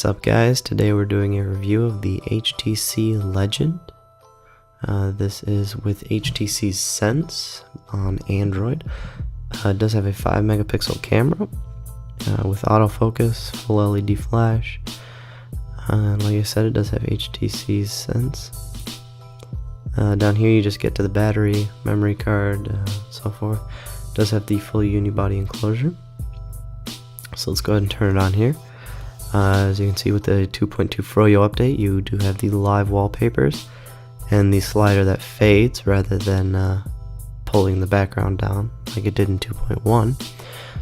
What's up, guys? Today we're doing a review of the HTC Legend. This is with HTC Sense on Android. It does have a 5 megapixel camera with autofocus, full LED flash. Like I said, it does have HTC Sense. Down here you just get to the battery, memory card, so forth. It does have the full unibody enclosure. So let's go ahead and turn it on here. As you can see with the 2.2 froyo update, you do have the live wallpapers and the slider that fades rather than pulling the background down like it did in 2.1.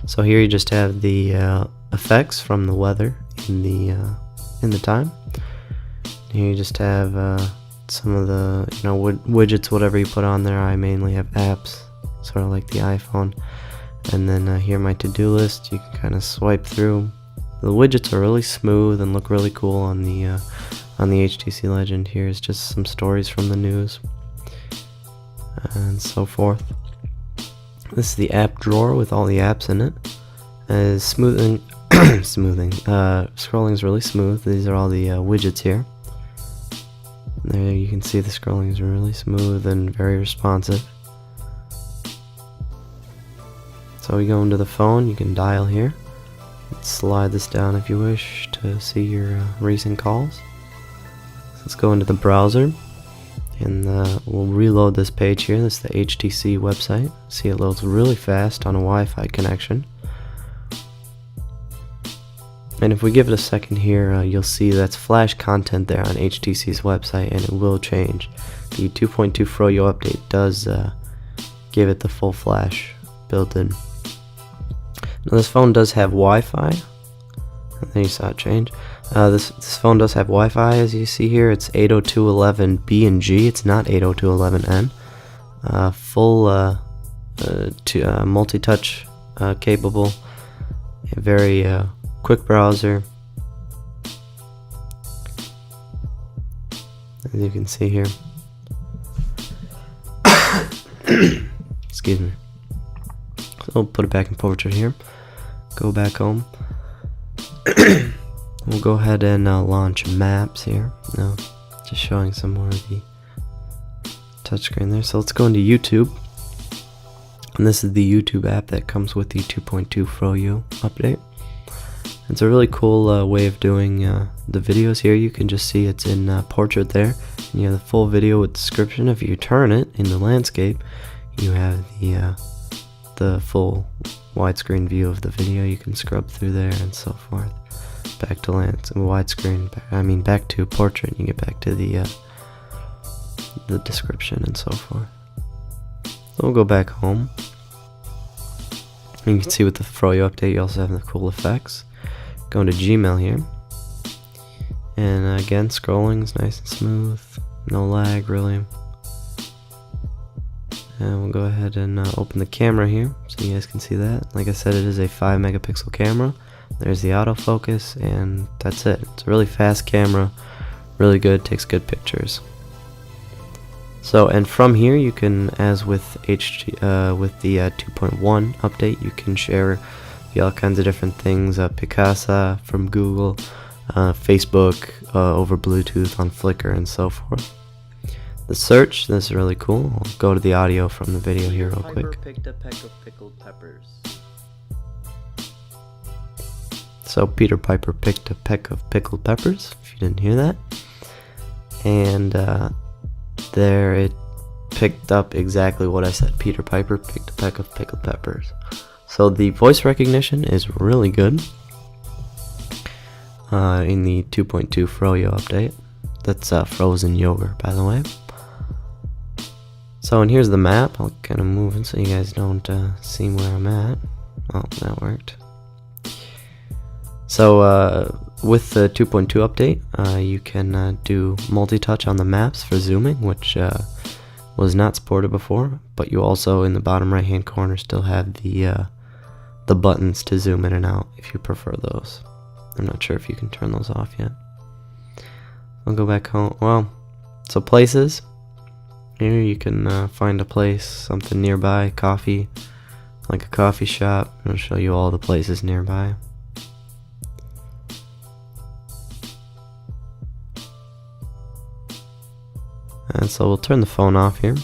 So here you just have the effects from the weather in the time. Here you just have some of the widgets, whatever you put on there. I mainly have apps, sort of like the iPhone. And then here my to-do list. You can kind of swipe through. The widgets are really smooth and look really cool on the HTC Legend. Here's just some stories from the news and so forth. This is the app drawer with all the apps in it. Scrolling is really smooth. These are all the widgets here. There you can see the scrolling is really smooth and very responsive. So we go into the phone. You can dial here. Slide this down if you wish to see your recent calls. So let's go into the browser and we'll reload this page here. This is the HTC website. See, it loads really fast on a Wi-Fi connection. And if we give it a second here, you'll see that's flash content there on HTC's website, and it will change. The 2.2 froyo update does give it the full flash built in. Now this phone does have Wi-Fi. I think you saw it change. This phone does have Wi-Fi, as you see here. It's 802.11b and G. It's not 802.11n. Full multi-touch capable. A very quick browser. As you can see here. Excuse me. So we'll put it back in portrait here. Go back home. We'll go ahead and launch maps here. No, just showing some more of the touchscreen there. So let's go into YouTube. And this is the YouTube app that comes with the 2.2 froyo update. It's a really cool way of doing the videos here. You can just see it's in portrait there. And you have the full video with description. If you turn it into landscape, you have the full widescreen view of the video. You can scrub through there and so forth. Back to widescreen. Back to portrait. And you get back to the description and so forth. So we'll go back home. And you can see with the froyo update, you also have the cool effects. Go into Gmail here. And again, scrolling is nice and smooth. No lag really. And we'll go ahead and open the camera here so you guys can see that. Like I said, it is a 5 megapixel camera. There's the autofocus, and that's it. It's a really fast camera, really good, takes good pictures. So, and from here you can, as with the 2.1 update, you can share all kinds of different things. Picasa from Google, Facebook, over Bluetooth on Flickr, and so forth. The search, this is really cool. I'll go to the audio from the video here real quick. Picked a peck of pickled peppers. So Peter Piper picked a peck of pickled peppers, if you didn't hear that. And there it picked up exactly what I said. Peter Piper picked a peck of pickled peppers. So the voice recognition is really good in the 2.2 froyo update. That's frozen yogurt, by the way. So, and here's the map. I'll kind of move it so you guys don't see where I'm at. Oh, that worked. So, with the 2.2 update, you can do multi-touch on the maps for zooming, which was not supported before. But you also, in the bottom right-hand corner, still have the buttons to zoom in and out if you prefer those. I'm not sure if you can turn those off yet. I'll go back home. Well, so places. Here you can find a place, something nearby, coffee, like a coffee shop. I'll show you all the places nearby. And so we'll turn the phone off here.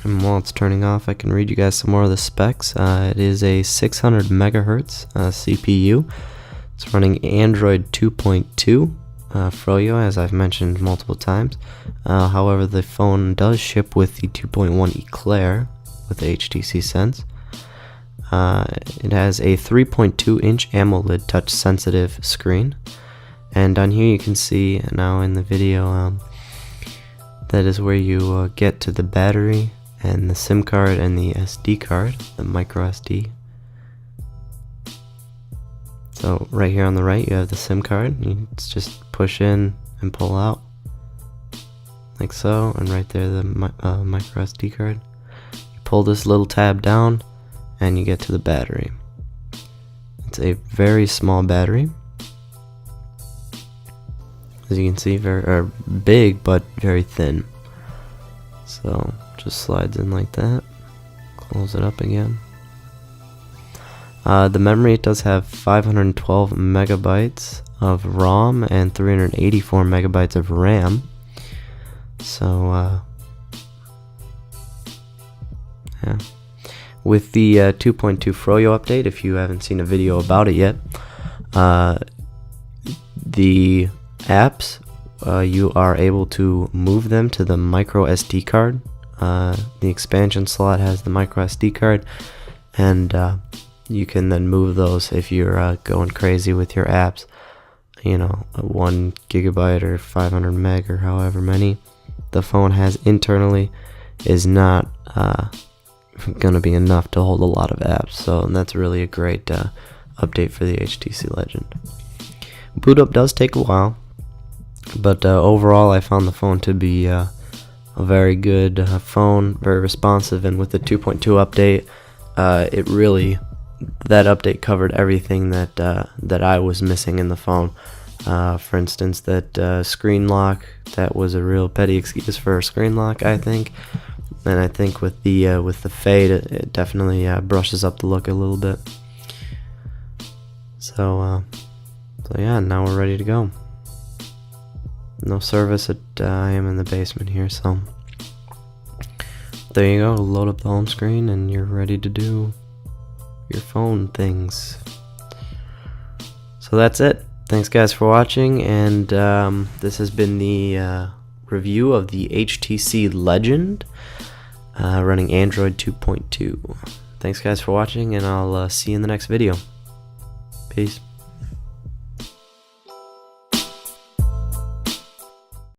And while it's turning off, I can read you guys some more of the specs. It is a 600 megahertz CPU. It's running Android 2.2 froyp, as I've mentioned multiple times. However, the phone does ship with the 2.1 Eclair with the HTC Sense. It has a 3.2 inch AMOLED touch sensitive screen. And on here you can see now in the video, that is where you get to the battery and the SIM card and the SD card, the micro SD. So right here on the right you have the SIM card. You just push in and pull out like so, and right there the micro SD card. You pull this little tab down and you get to the battery. It's a very small battery, as you can see, very big but very thin. So just slides in like that. Close it up again. The memory, it does have 512 megabytes of ROM and 384 megabytes of RAM. So yeah. With the 2.2 froyp update, if you haven't seen a video about it yet, the apps, you are able to move them to the micro SD card. The expansion slot has the micro SD card, and you can then move those if you're going crazy with your apps. You know, 1 gigabyte or 500 meg or however many the phone has internally is not gonna be enough to hold a lot of apps. So that's really a great update for the HTC Legend. Boot up does take a while, but overall I found the phone to be a very good phone, very responsive, and with the 2.2 update, it really, that update covered everything that I was missing in the phone. For instance, that screen lock, that was a real petty excuse for a screen lock, I think. And I think with the fade, it definitely brushes up the look a little bit. So yeah, now we're ready to go. No service I am in the basement here, so there you go. Load up the home screen and you're ready to do your phone things. So that's it. Thanks guys for watching, and this has been the review of the HTC Legend running Android 2.2. Thanks guys for watching, and I'll see you in the next video. Peace.